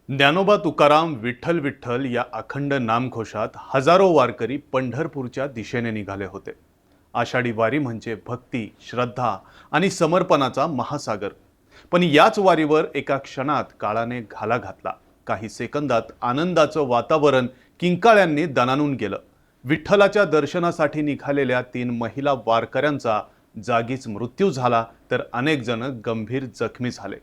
ज्ञानोबा तुकाराम विठ्ठल विठ्ठल या अखंड नामघोषात हजारो वारकरी पंढरपूरच्या दिशेने निघाले होते। आषाढी वारी म्हणजे भक्ती, श्रद्धा आणि समर्पणाचा महासागर। पण याच वारीवर एका क्षणात काळाने घाला घातला। काही सेकंदात आनंदाचं वातावरण किंकाळ्यांनी दणाणून गेलं। विठ्ठलाच्या दर्शनासाठी निघालेल्या 3 महिला वारकऱ्यांचा जागीच मृत्यू झाला, तर अनेक जण गंभीर जखमी झाले।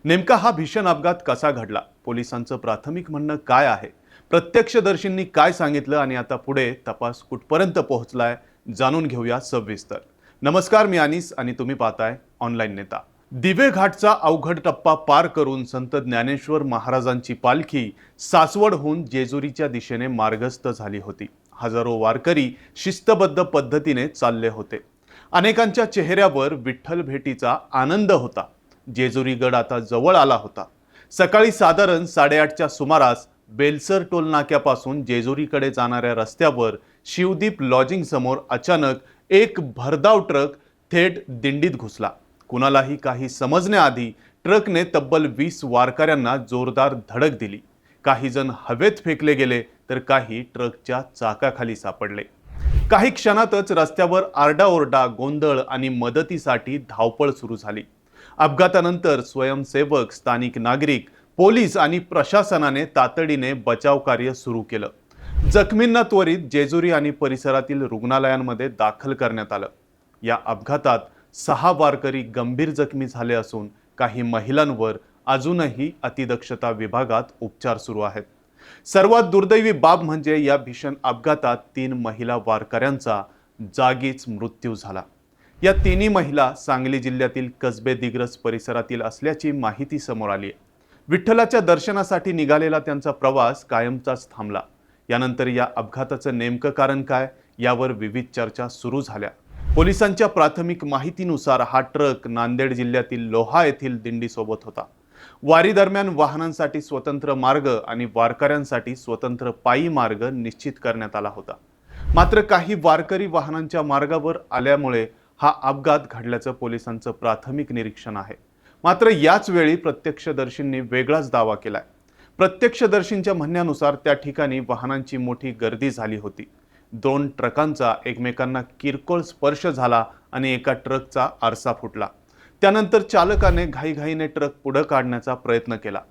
नेमका हा भीषण अपघात कसा घडला, पोलिसांचं प्राथमिक म्हणणं काय आहे, प्रत्यक्षदर्शींनी काय सांगितलं आणि आता पुढे तपास कुठपर्यंत पोहोचलाय, जाणून घेऊया सविस्तर। नमस्कार, मी अनिस आणि तुम्ही पाहताय ऑनलाईन नेता। दिवे घाटचा अवघड टप्पा पार करून संत ज्ञानेश्वर महाराजांची पालखी सासवडहून जेजुरीच्या दिशेने मार्गस्थ झाली होती। हजारो वारकरी शिस्तबद्ध पद्धतीने चालले होते। अनेकांच्या चेहऱ्यावर विठ्ठल भेटीचा आनंद होता। जेजुरीगड आता जवळ आला होता। सकाळी साधारण 8:30च्या सुमारास बेलसर टोल नाक्यापासून जेजुरीकडे जाणाऱ्या रस्त्यावर शिवदीप लॉजिंग समोर अचानक एक भरधाव ट्रक थेट दिंडीत घुसला। कुणालाही काही समजण्याआधी ट्रकने तब्बल 20 वारकऱ्यांना जोरदार धडक दिली। काही जण हवेत फेकले गेले, तर काही ट्रकच्या चाकाखाली सापडले। काही क्षणातच रस्त्यावर आरडाओरडा, गोंधळ आणि मदतीसाठी धावपळ सुरू झाली। अपघातानंतर स्वयंसेवक, स्थानिक नागरिक, पोलीस आणि प्रशासनाने तातडीने बचाव कार्य सुरू केलं। जखमींना त्वरित जेजुरी आणि परिसरातील रुग्णालयांमध्ये दाखल करण्यात आलं। या अपघातात 6 वारकरी गंभीर जखमी झाले असून काही महिलांवर अजूनही अतिदक्षता विभागात उपचार सुरू आहेत। सर्वात दुर्दैवी बाब म्हणजे या भीषण अपघातात 3 महिला वारकऱ्यांचा जागीच मृत्यू झाला। या 3 महिला सांगली जिल्ह्यातील कसबे दिग्रस परिसरातील असल्याची माहिती समोर आली आहे। विठ्ठलाच्या दर्शनासाठी निघालेला त्यांचा प्रवास कायमचाच थांबला। यानंतर या अपघाताचं नेमकं कारण काय, यावर विविध चर्चा सुरू झाल्या। पोलिसांच्या प्राथमिक माहितीनुसार हा ट्रक नांदेड जिल्ह्यातील लोहा येथील दिंडीसोबत होता। वारी दरम्यान वाहनांसाठी स्वतंत्र मार्ग आणि वारकऱ्यांसाठी स्वतंत्र पायी मार्ग निश्चित करण्यात आला होता। मात्र काही वारकरी वाहनांच्या मार्गावर आल्यामुळे हा अपघात घडल्याचं पोलिसांचं प्राथमिक निरीक्षण आहे। मात्र याच वेळी प्रत्यक्षदर्शींनी वेगळाच दावा केलाय। प्रत्यक्षदर्शींच्या म्हणण्यानुसार त्या ठिकाणी वाहनांची मोठी गर्दी झाली होती। 2 ट्रकांचा एकमेकांना किरकोळ स्पर्श झाला आणि एका ट्रकचा आरसा फुटला। त्यानंतर चालकाने घाईघाईने ट्रक पुढे काढण्याचा प्रयत्न केला।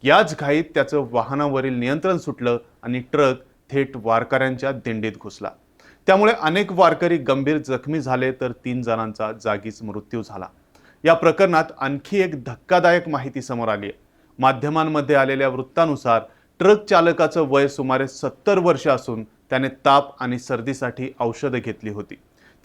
याच घाईत त्याचं वाहनावरील नियंत्रण सुटलं आणि ट्रक थेट वारकऱ्यांच्या दिंडीत घुसला। त्यामुळे अनेक वारकरी गंभीर जखमी झाले, तर 3 जणांचा जागीच मृत्यू झाला। या प्रकरणात आणखी एक धक्कादायक माहिती समोर आली आहे। माध्यमांमध्ये आलेल्या वृत्तानुसार ट्रक चालकाचं वय सुमारे 70 वर्ष असून त्याने ताप आणि सर्दीसाठी औषधं घेतली होती।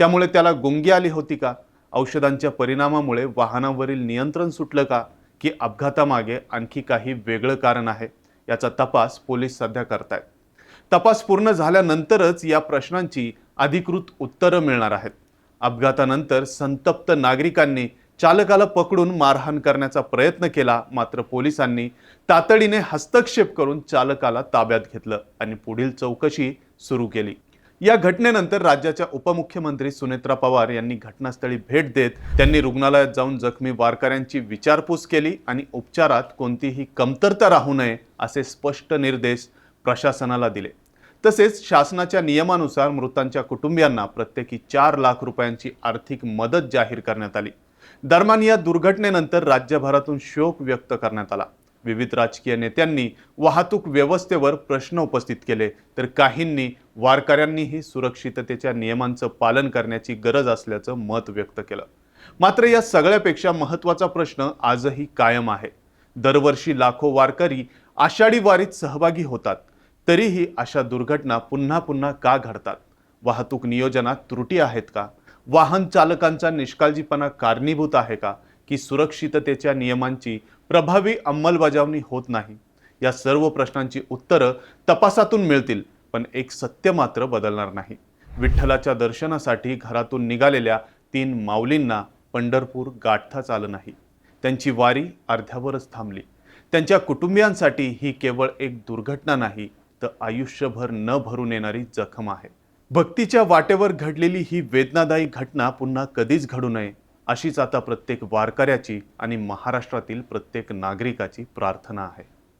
त्यामुळे त्याला गुंगी आली होती का? औषधांच्या परिणामामुळे वाहनावरील नियंत्रण सुटलं का? की अपघातामागे आणखी काही वेगळं कारण आहे? याचा तपास पोलीस सध्या करतायत। तपास पूर्ण झाल्यानंतरच या प्रश्नांची अधिकृत उत्तरं मिळणार आहेत। अपघातानंतर संतप्त नागरिकांनी चालकाला पकडून मारहाण करण्याचा प्रयत्न केला, मात्र पोलिसांनी तातडीने हस्तक्षेप करून चालकाला ताब्यात घेतलं आणि पुढील चौकशी सुरू केली। या घटनेनंतर राज्याच्या उपमुख्यमंत्री सुनेत्रा पवार यांनी घटनास्थळी भेट देत त्यांनी रुग्णालयात जाऊन जखमी वारकऱ्यांची विचारपूस केली आणि उपचारात कोणतीही कमतरता राहू नये असे स्पष्ट निर्देश प्रशासनाला दिले। तसेच शासनाच्या नियमानुसार मृतांच्या कुटुंबियांना प्रत्येकी 4 लाख रुपयांची आर्थिक मदत जाहीर करण्यात आली। दरम्यान या दुर्घटनेनंतर राज्यभरातून शोक व्यक्त करण्यात आला। विविध राजकीय नेत्यांनी वाहतूक व्यवस्थेवर प्रश्न उपस्थित केले, तर काहींनी वारकऱ्यांनीही सुरक्षिततेच्या नियमांचं पालन करण्याची गरज असल्याचं मत व्यक्त केलं। मात्र या सगळ्यापेक्षा महत्त्वाचा प्रश्न आजही कायम आहे। दरवर्षी लाखो वारकरी आषाढी वारीत सहभागी होतात, तरीही अशा दुर्घटना पुन्हा पुन्हा का घडतात? वाहतूक नियोजनात त्रुटी आहेत का? वाहन चालकांचा निष्काळजीपणा कारणीभूत आहे का? की सुरक्षिततेच्या नियमांची प्रभावी अंमलबजावणी होत नाही? या सर्व प्रश्नांची उत्तरं तपासातून मिळतील, पण एक सत्य मात्र बदलणार नाही। विठ्ठलाच्या दर्शनासाठी घरातून निघालेल्या 3 माऊलींना पंढरपूर गाठताच आलं नाही। त्यांची वारी अर्ध्यावरच थांबली। त्यांच्या कुटुंबियांसाठी ही केवळ एक दुर्घटना नाही, तर आयुष्यभर न भरून येणारी जखम आहे। भक्तीच्या वाटेवर घडलेली ही वेदनादायी घटना पुन्हा कधीच घडू नये, अशीच आता प्रत्येक वारकऱ्याची आणि महाराष्ट्रातील प्रत्येक नागरिकाची प्रार्थना आहे।